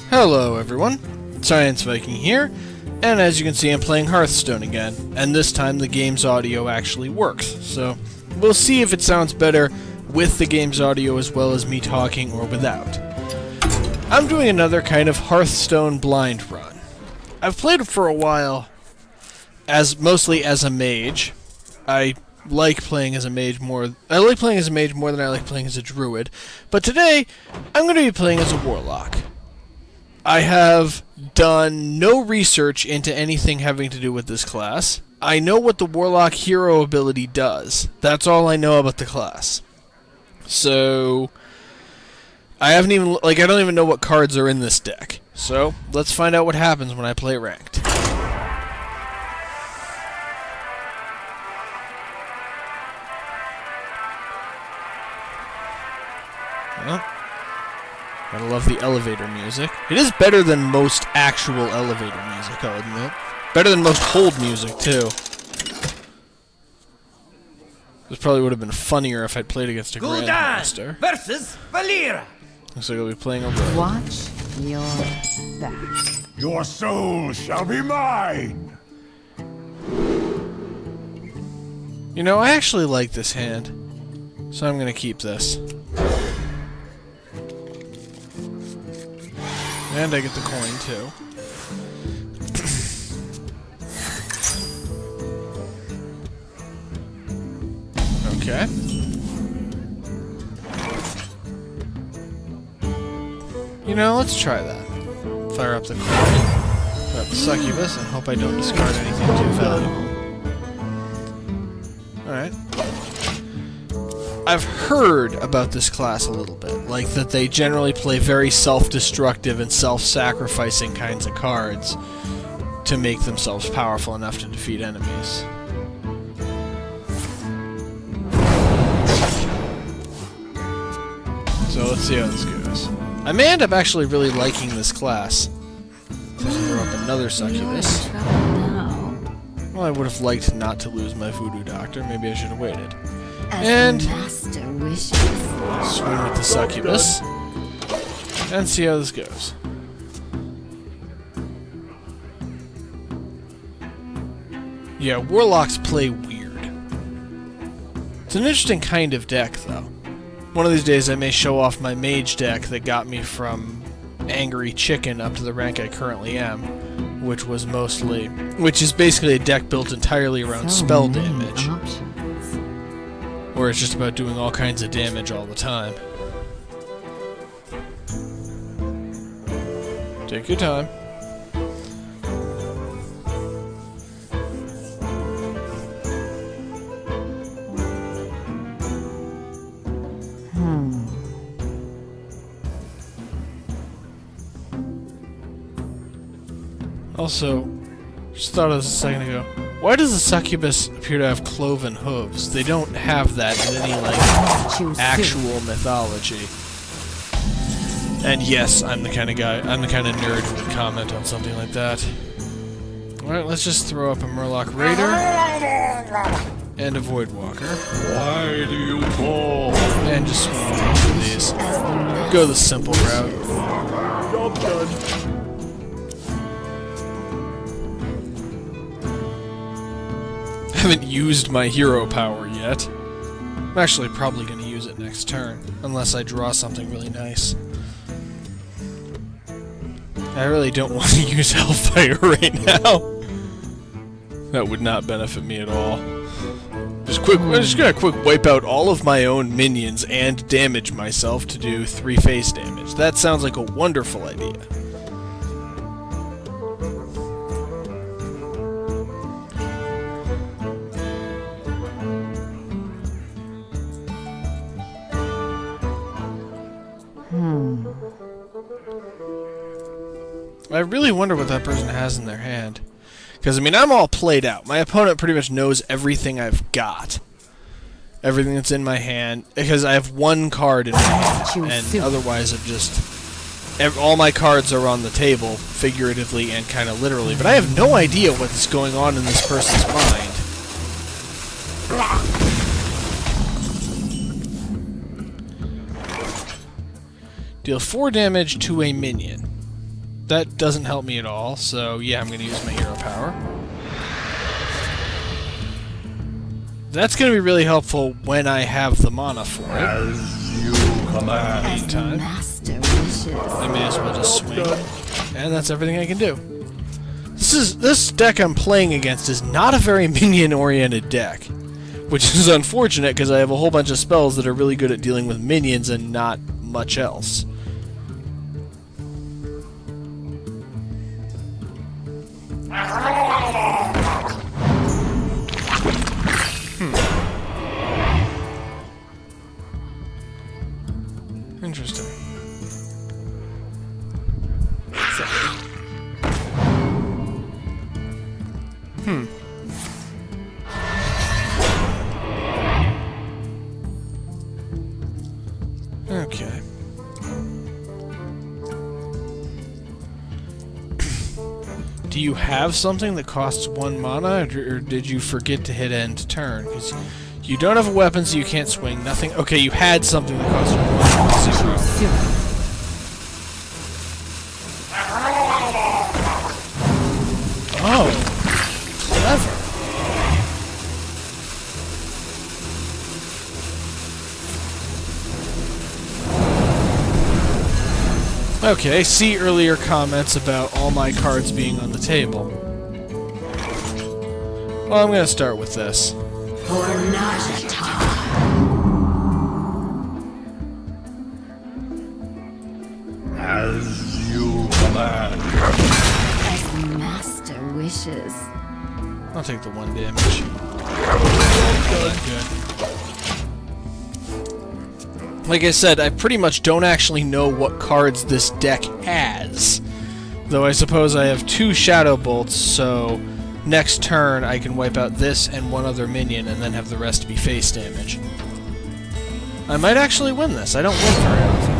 Hello everyone, Science Viking here, and as you can see I'm playing Hearthstone again, and this time the game's audio actually works, so we'll see if it sounds better with the game's audio as well as me talking or without. I'm doing another kind of Hearthstone blind run. I've played it for a while, mostly as a mage. I like playing as a mage more than I like playing as a druid, but today I'm going to be playing as a warlock. I have done no research into anything having to do with this class. I know what the warlock hero ability does. That's all I know about the class. So I don't even know what cards are in this deck. So let's find out what happens when I play ranked. Well, gotta love the elevator music. It is better than most actual elevator music, I'll admit. Better than most hold music, too. This probably would have been funnier if I'd played against a Grandmaster. Versus Valera. Looks like I'll be playing a rogue. Watch your back. Your soul shall be mine! You know, I actually like this hand, so I'm gonna keep this. And I get the coin, too. Okay. You know, let's try that. Fire up the coin, fire up the succubus, and hope I don't discard anything too valuable. Alright. I've heard about this class a little bit, like that they generally play very self-destructive and self-sacrificing kinds of cards to make themselves powerful enough to defeat enemies. So let's see how this goes. I may end up actually really liking this class. So I can throw up another succubus. Well, I would have liked not to lose my voodoo doctor. Maybe I should have waited. And swing with the succubus. And see how this goes. Yeah, warlocks play weird. It's an interesting kind of deck, though. One of these days I may show off my mage deck that got me from Angry Chicken up to the rank I currently am, which is basically a deck built entirely around spell damage. Where it's just about doing all kinds of damage all the time. Take your time. Also, just thought of this a second ago. Why does the succubus appear to have cloven hooves? They don't have that in any, actual mythology. And yes, I'm the kind of nerd who would comment on something like that. Alright, let's just throw up a Murloc Raider and a Voidwalker. Why do you call? And just swing into these. Go the simple route. Job done. I haven't used my hero power yet. I'm actually probably going to use it next turn, unless I draw something really nice. I really don't want to use Hellfire right now. That would not benefit me at all. I'm just gonna quick wipe out all of my own minions and damage myself to do 3 face damage. That sounds like a wonderful idea. I really wonder what that person has in their hand. Because, I mean, I'm all played out. My opponent pretty much knows everything I've got. Everything that's in my hand. Because I have one card in my hand. And otherwise, all my cards are on the table, figuratively and kind of literally. But I have no idea what's going on in this person's mind. Deal 4 damage to a minion. That doesn't help me at all, so yeah, I'm going to use my hero power. That's going to be really helpful when I have the mana for it. As you command. Meantime, Master wishes. I may as well just swing. And that's everything I can do. This deck I'm playing against is not a very minion-oriented deck, which is unfortunate because I have a whole bunch of spells that are really good at dealing with minions and not much else. Interesting. Okay. Do you have something that costs 1 mana, or did you forget to hit end turn? Because you don't have a weapon, so you can't swing. Nothing. Okay, you had something that cost 1 mana. 0. Oh, clever. Okay, see earlier comments about all my cards being on the table. Well, I'm gonna start with this. As you command. As the master wishes. I'll take the 1 damage. Good. Like I said, I pretty much don't actually know what cards this deck has. Though I suppose I have 2 Shadow Bolts, so next turn I can wipe out this and 1 other minion and then have the rest be face damage. I might actually win this. I don't win very often.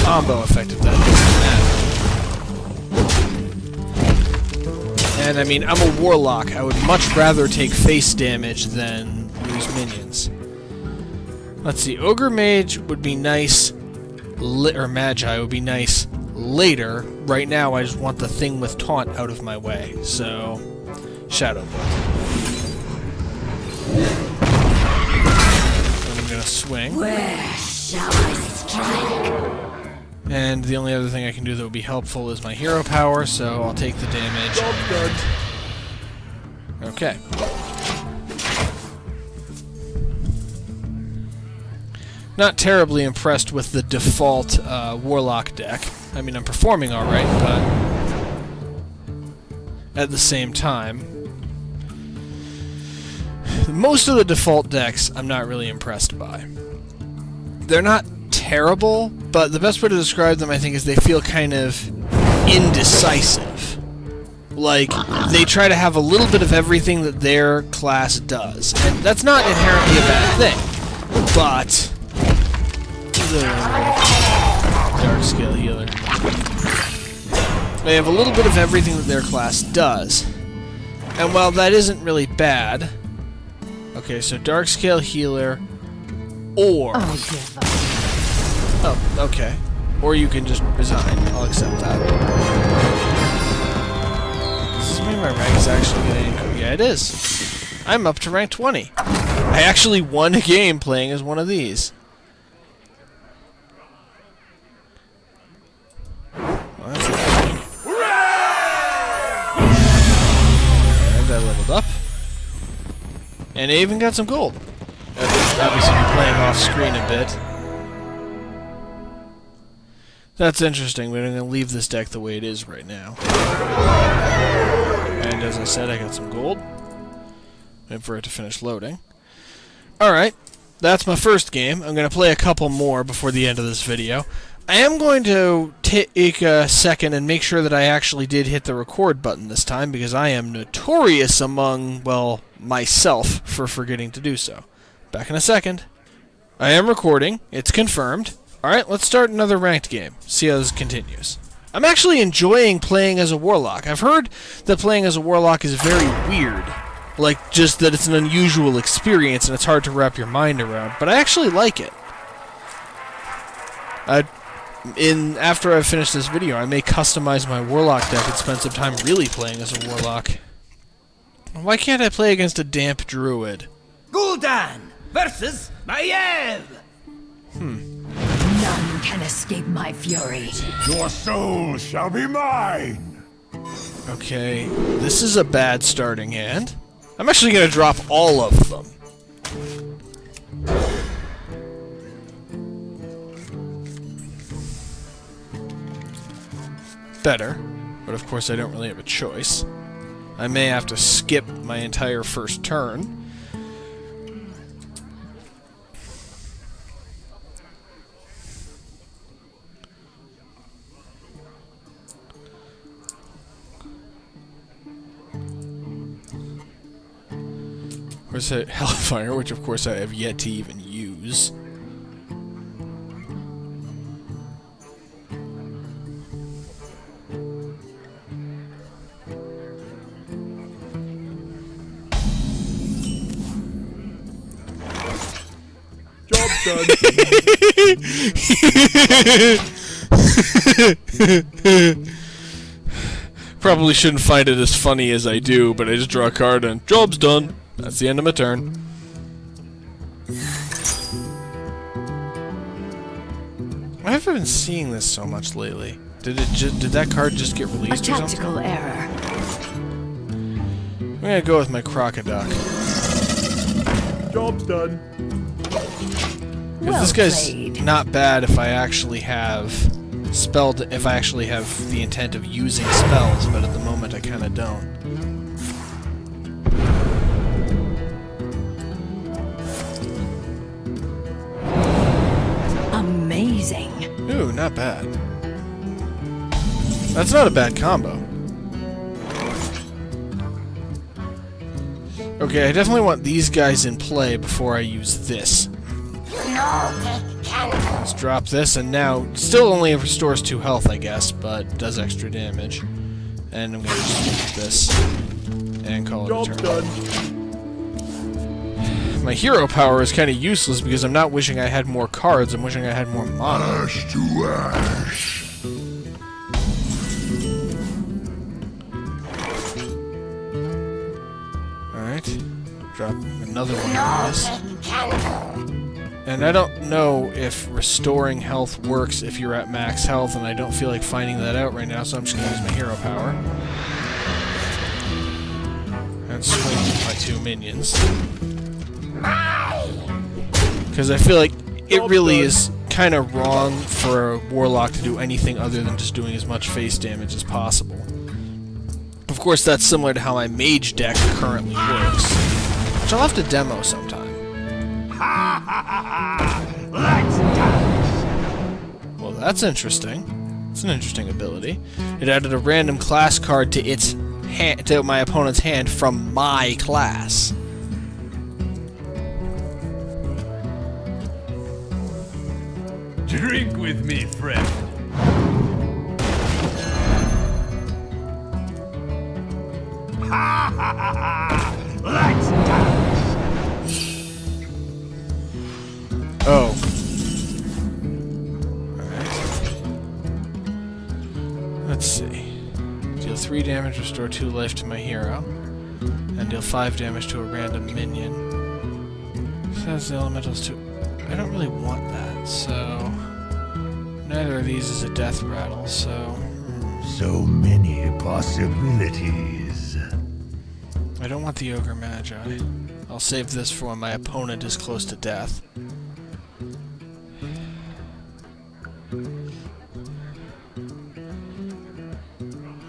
Combo effect of that doesn't matter. And I mean, I'm a Warlock. I would much rather take face damage than lose minions. Let's see, Ogre Mage would be nice, or Magi would be nice later. Right now, I just want the thing with Taunt out of my way, so Shadow Bolt. And I'm gonna swing. Where shall I strike? And the only other thing I can do that would be helpful is my hero power, so I'll take the damage. Okay. Not terribly impressed with the default Warlock deck. I mean, I'm performing alright, but at the same time, most of the default decks I'm not really impressed by. They're not terrible, but the best way to describe them, I think, is they feel kind of indecisive. Like, they try to have a little bit of everything that their class does. And that's not inherently a bad thing, but... Dark Scale Healer. They have a little bit of everything that their class does. And while that isn't really bad... Okay, so Dark Scale Healer, or... Oh, okay. Or you can just resign. I'll accept that. Does this mean my rank is actually going to increase? Yeah, it is. I'm up to rank 20. I actually won a game playing as one of these. Well, that's interesting. And I leveled up. And I even got some gold. Obviously, I'm playing off screen a bit. That's interesting. We're going to leave this deck the way it is right now. And as I said, I got some gold. Wait for it to finish loading. Alright, that's my first game. I'm going to play a couple more before the end of this video. I am going to take a second and make sure that I actually did hit the record button this time, because I am notorious among, well, myself for forgetting to do so. Back in a second. I am recording. It's confirmed. Alright, let's start another ranked game. See how this continues. I'm actually enjoying playing as a Warlock. I've heard that playing as a Warlock is very weird. Like, just that it's an unusual experience and it's hard to wrap your mind around. But I actually like it. After I finish this video, I may customize my Warlock deck and spend some time really playing as a Warlock. Why can't I play against a damp Druid? Gul'dan versus Maiev! None can escape my fury. Your soul shall be mine! Okay, this is a bad starting hand. I'm actually going to drop all of them. Better, but of course I don't really have a choice. I may have to skip my entire first turn. Of course, Hellfire, which of course I have yet to even use. Job done. Probably shouldn't find it as funny as I do, but I just draw a card and job's done. That's the end of my turn. I haven't been seeing this so much lately. Did that card just get A released or something? tactical error. I'm gonna go with my Crocoduck. Job's done. Because this guy's not bad if I actually have if I actually have the intent of using spells, but at the moment I kinda don't. Amazing. Ooh, not bad. That's not a bad combo. Okay, I definitely want these guys in play before I use this. Let's drop this, and now still only restores 2 health, I guess, but does extra damage. And I'm gonna just use this and call it a Job's turn. done. My hero power is kind of useless because I'm not wishing I had more cards, I'm wishing I had more mana. Ash to ash. Alright. Drop another one of this. And I don't know if restoring health works if you're at max health, and I don't feel like finding that out right now, so I'm just going to use my hero power. And swing with my 2 minions. Because I feel like it really is kind of wrong for a Warlock to do anything other than just doing as much face damage as possible. Of course, that's similar to how my mage deck currently works, which I'll have to demo sometime. Let's dance! Well, that's interesting. It's an interesting ability. It added a random class card to to my opponent's hand from my class. Drink with me, friend. Let's dance! Oh. Alright. Let's see. Deal 3 damage, restore 2 life to my hero. And deal 5 damage to a random minion. Says the elementals too. I don't really want that, so... Neither of these is a death rattle, so... So many possibilities. I don't want the Ogre Magi. I'll save this for when my opponent is close to death.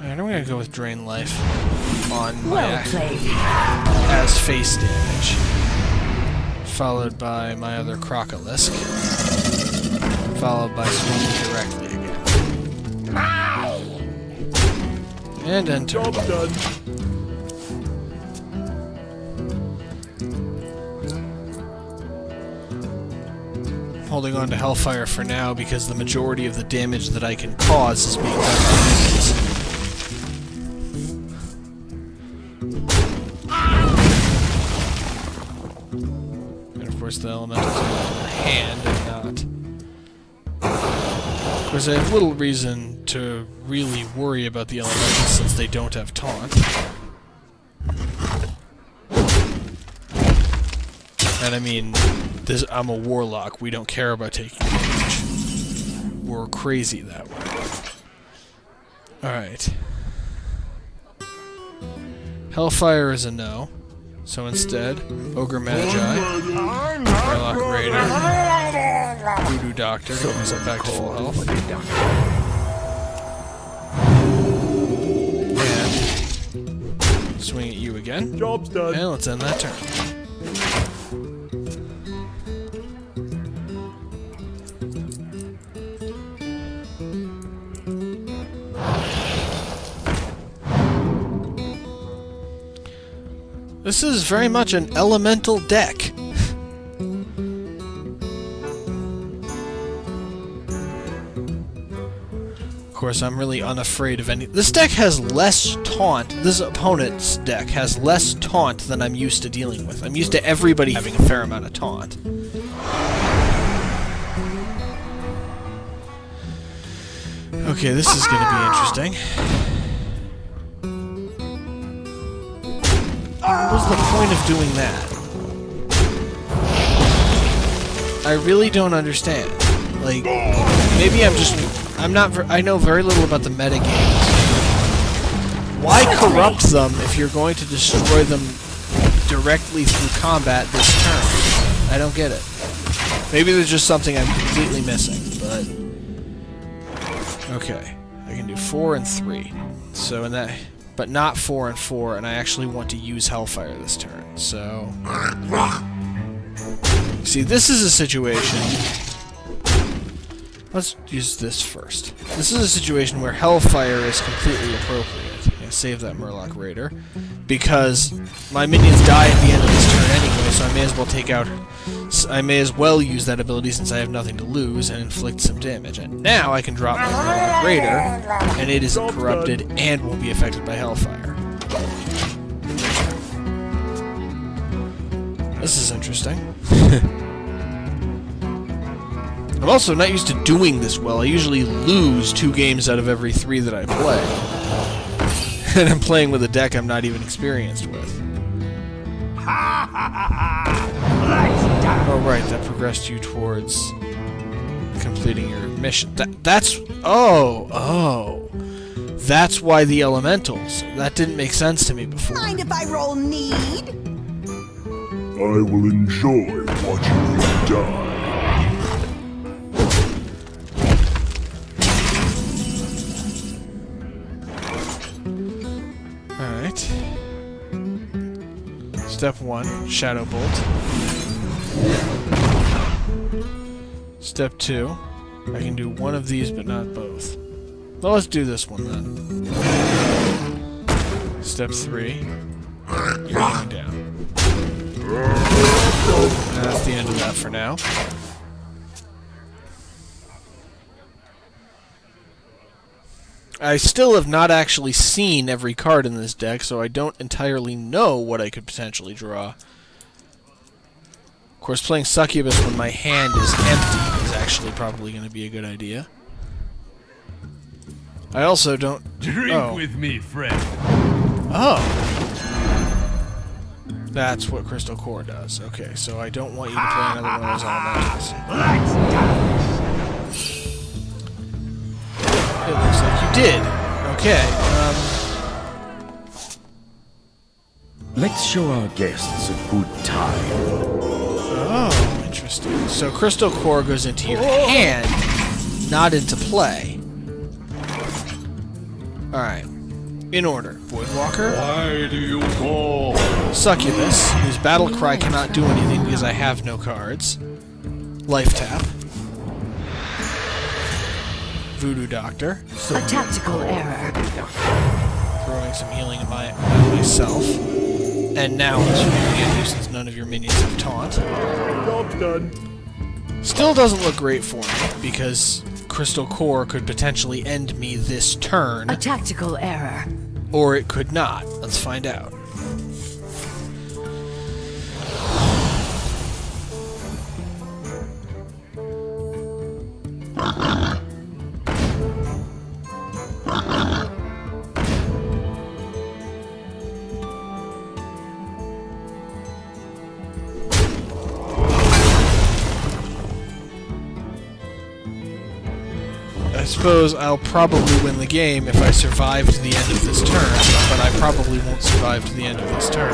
Alright, I'm gonna go with Drain Life on my as face damage. Followed by my other Crocolisk. Followed by swinging directly again. And end turn. Job done. holding on to Hellfire for now because the majority of the damage that I can cause is being done by minions. And of course the elementals are in the hand and not. Of course I have little reason to really worry about the elementals since they don't have taunt. And I mean, I'm a Warlock, we don't care about taking damage. We're crazy that way. Alright. Hellfire is a no. So instead, Ogre Magi, Warlock Raider, Voodoo Doctor, get myself back to full health. And swing at you again. Job's done. And let's end that turn. This is very much an elemental deck. Of course, I'm really unafraid of any... This deck has less taunt. This opponent's deck has less taunt than I'm used to dealing with. I'm used to everybody having a fair amount of taunt. Okay, this is going to be interesting. What was the point of doing that? I really don't understand. Like, maybe I know very little about the metagames. Why corrupt them if you're going to destroy them directly through combat this turn? I don't get it. Maybe there's just something I'm completely missing, but... Okay. I can do 4 and 3. So in that... But not 4 and 4, and I actually want to use Hellfire this turn, so... See, this is a situation... Let's use this first. This is a situation where Hellfire is completely appropriate. I'm gonna save that Murloc Raider. Because my minions die at the end of this turn anyway, so I may as well take out... I may as well use that ability since I have nothing to lose and inflict some damage. And now I can drop my Murloc Raider, and it isn't corrupted and won't be affected by Hellfire. This is interesting. I'm also not used to doing this well. I usually lose 2 games out of every 3 that I play. And I'm playing with a deck I'm not even experienced with. Oh, right, that progressed you towards completing your mission. That's... Oh. That's why the elementals. That didn't make sense to me before. Mind if I roll need? I will enjoy watching you die. Alright. Step 1, Shadow Bolt. Step 2, I can do one of these but not both. Well, let's do this one then. Step 3, you're going down. And that's the end of that for now. I still have not actually seen every card in this deck, so I don't entirely know what I could potentially draw. Of course, playing Succubus when my hand is empty is actually probably going to be a good idea. I also don't... Drink with me, friend. Oh. That's what Crystal Core does. Okay, so I don't want you to play another one of those elementals. It looks like you did. Okay, Let's show our guests a good time. Oh, interesting. So Crystal Core goes into your hand, not into play. Alright. In order. Voidwalker. Why do you call? Succubus, whose Battle Cry cannot do anything because I have no cards. Life Tap. Voodoo Doctor. A tactical error. Throwing some healing at myself. And now I'm swinging at you since none of your minions have taunt. Job's done. Still doesn't look great for me, because Crystal Core could potentially end me this turn. A tactical error. Or it could not. Let's find out. I suppose I'll probably win the game if I survive to the end of this turn, but I probably won't survive to the end of this turn.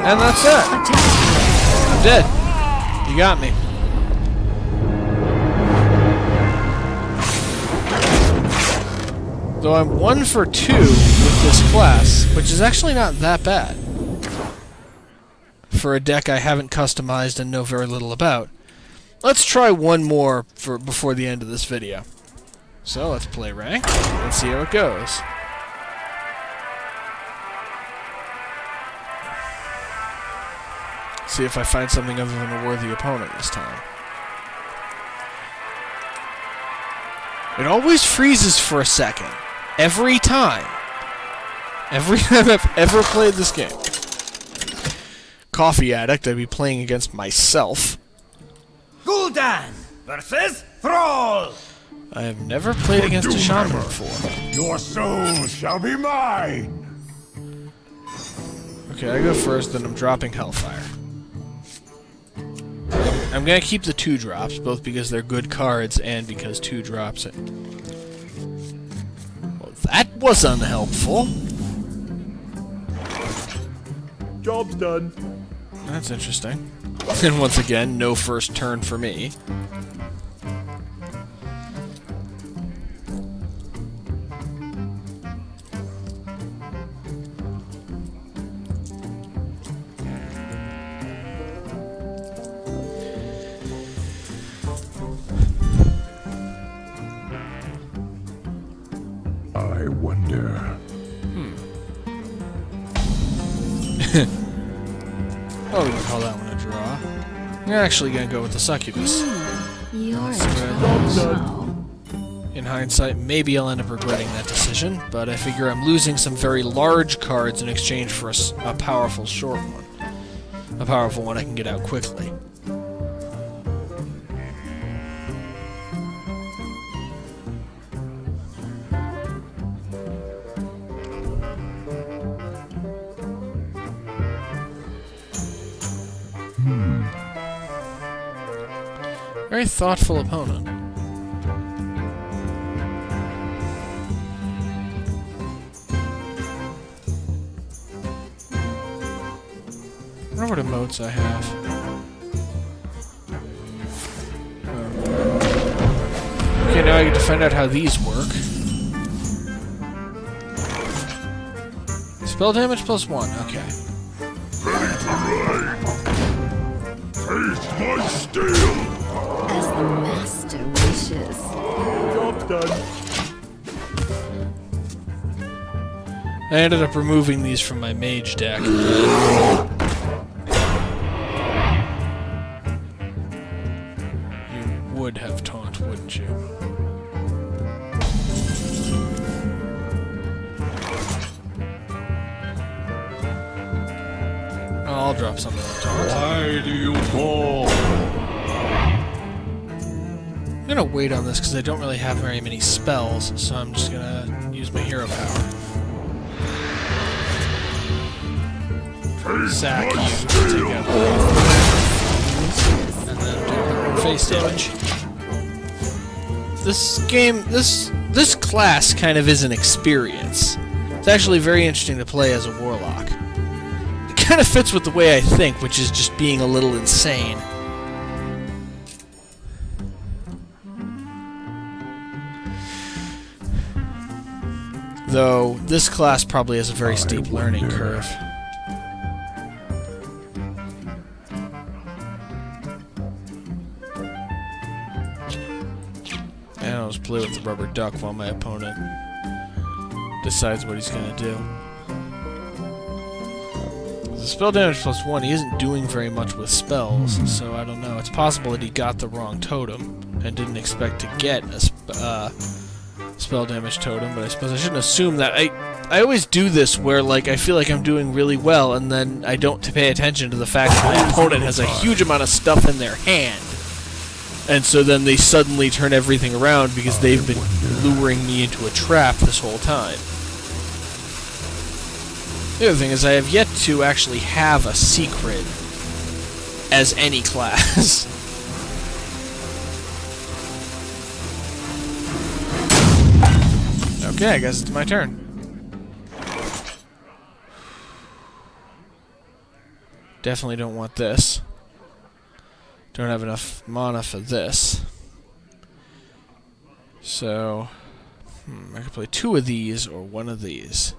And that's it! I'm dead. You got me. Though I'm 1 for 2 with this class, which is actually not that bad for a deck I haven't customized and know very little about. Let's try one more before the end of this video. So let's play rank and see how it goes. See if I find something other than a worthy opponent this time. It always freezes for a second. Every time. Every time I've ever played this game. Coffee Addict, I'd be playing against myself. Gul'dan versus Thrall! I have never played against a shaman before. Your soul shall be mine! Okay, I go first, then I'm dropping Hellfire. I'm gonna keep the 2 drops, both because they're good cards and because 2 drops it. Well, that was unhelpful. Job's done. That's interesting. And once again, no first turn for me. I wonder. Oh, we can call that one a draw. I'm actually gonna go with the Succubus. You're in See what trouble happens. now. In hindsight, maybe I'll end up regretting that decision, but I figure I'm losing some very large cards in exchange for a powerful short one. A powerful one I can get out quickly. Very thoughtful opponent. I wonder what emotes I have. Okay, now I get to find out how these work. Spell damage +1, okay. Ready to ride! Taste my steel! As the master wishes. Job's done. I ended up removing these from my mage deck. You would have taunt, wouldn't you? Oh, I'll drop something to taunt. Why do you call? I'm gonna wait on this because I don't really have very many spells, so I'm just gonna use my hero power. Sack you to take out and then do face damage. This game, this class kind of is an experience. It's actually very interesting to play as a Warlock. It kind of fits with the way I think, which is just being a little insane. Though, this class probably has a very steep learning curve. I'll just play with the rubber duck while my opponent decides what he's gonna do. The spell damage +1, he isn't doing very much with spells, so I don't know. It's possible that he got the wrong totem and didn't expect to get a spell damage totem, but I suppose I shouldn't assume that. I always do this where, like, I feel like I'm doing really well, and then I don't pay attention to the fact that my opponent has a huge amount of stuff in their hand. And so then they suddenly turn everything around because they've been luring me into a trap this whole time. The other thing is I have yet to actually have a secret as any class. Okay, I guess it's my turn. Definitely don't want this. Don't have enough mana for this. So, I could play 2 of these or 1 of these.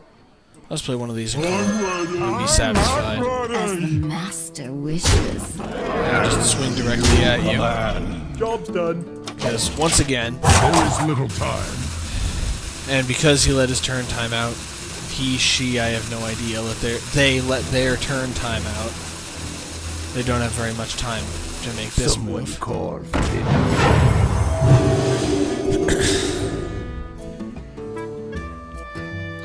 Let's play one of these and be satisfied. As the master wishes. I'll just swing directly at you. Job's done. Because, once again, There's little time. and because he let his turn time out, he, she, I have no idea, they let their turn time out. They don't have very much time to make this move. Call for it.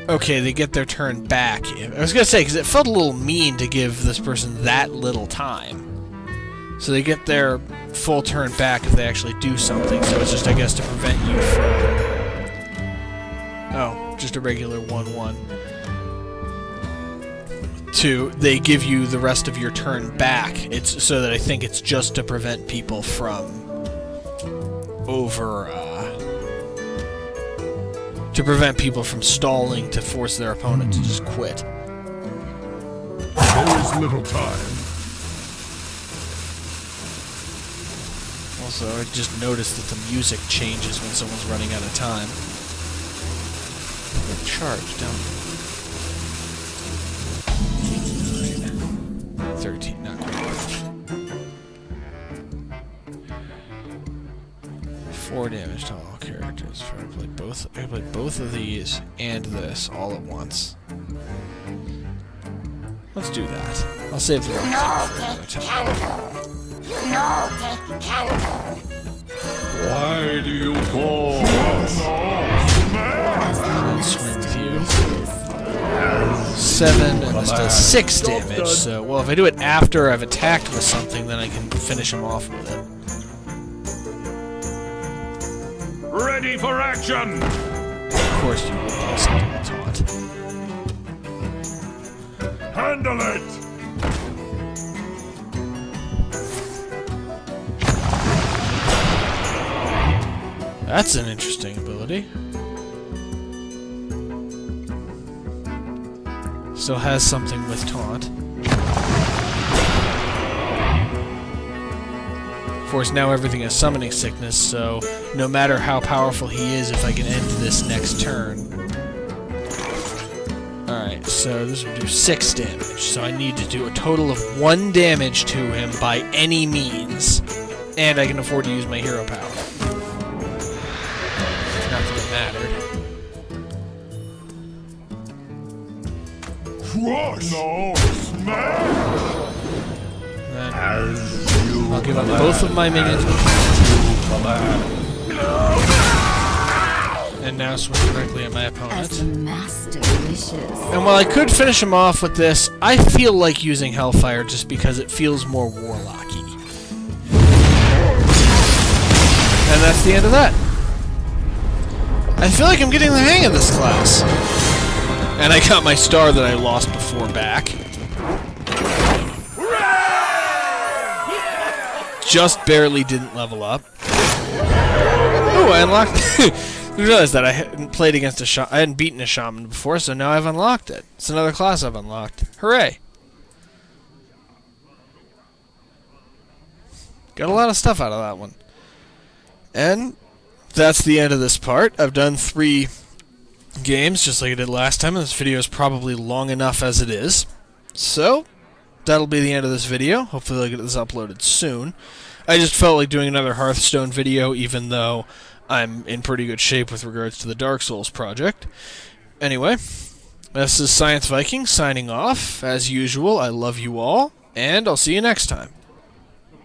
Okay, they get their turn back. I was gonna say, because it felt a little mean to give this person that little time. So they get their full turn back if they actually do something, so it's just, I guess, to prevent you from... Oh, just a regular 1-1. 2, they give you the rest of your turn back. It's so that I think it's just to prevent people from to prevent people from stalling to force their opponent to just quit. There's little time. Also, I just noticed that the music changes when someone's running out of time. Get charged, don't you? 13, not quite. 4 damage to all characters. I can play both of these and this all at once. Let's do that. I'll save the rest for another time. Why do you call? I'll swing with you. 7, and this does 6 damage, so, well, if I do it after I've attacked with something, then I can finish him off with it. Ready for action! Of course you will also do a taunt. Handle it! That's an interesting ability. Still has something with taunt. Of course, now everything has summoning sickness, so no matter how powerful he is, if I can end this next turn. Alright, so this will do 6 damage, so I need to do a total of 1 damage to him by any means. And I can afford to use my hero power. Not that it mattered. Crush! No! Smash! Then I'll give up both of my minions. And now swing directly at my As opponent. the master wishes. And while I could finish him off with this, I feel like using Hellfire just because it feels more Warlocky. And that's the end of that. I feel like I'm getting the hang of this class. And I got my star that I lost before back. Just barely didn't level up. Oh, I unlocked... I realized that I hadn't played against a shaman. I hadn't beaten a shaman before, so now I've unlocked it. It's another class I've unlocked. Hooray! Got a lot of stuff out of that one. And that's the end of this part. I've done 3 games, just like I did last time, and this video is probably long enough as it is. So, that'll be the end of this video. Hopefully I'll get this uploaded soon. I just felt like doing another Hearthstone video, even though I'm in pretty good shape with regards to the Dark Souls project. Anyway, this is Science Viking signing off. As usual, I love you all, and I'll see you next time.